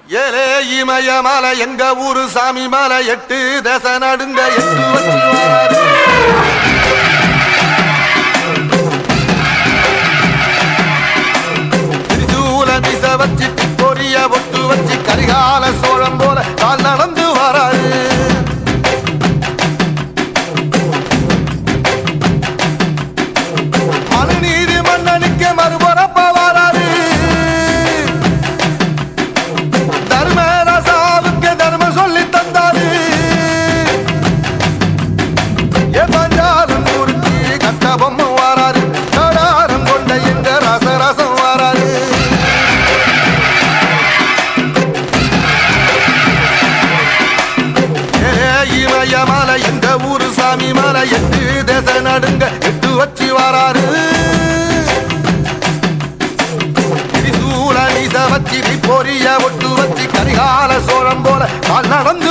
ஏலே இமய மலை எங்க ஊரு சாமி மலை 8 தேச நடுங்க 8 வச்சு வராரு. திரிசூல மிச வச்சு பொரிய ஒட்டு வச்சு கரிகால சோழம் போல கால் நடந்து வராரு. மனுநீதி மன்னனுக்கு மறுபுறப்ப வராரு. தர்மராசாவுக்கு தர்மம் சொல்லி தந்தாரு. பஞ்சாலம் ஊருக்கு கட்ட பொம்மை வராரு. கடாரம் கொண்ட எங்க ரசரசம் வராரு. இமய மலை எங்க ஊரு சாமி மலை 8 தேச நடுங்க 8 வச்சு வராரு. திரிசூல நீச வச்சு பொரிய ஒட்டு வச்சு கரிகால சோழம் போல கால் நடந்து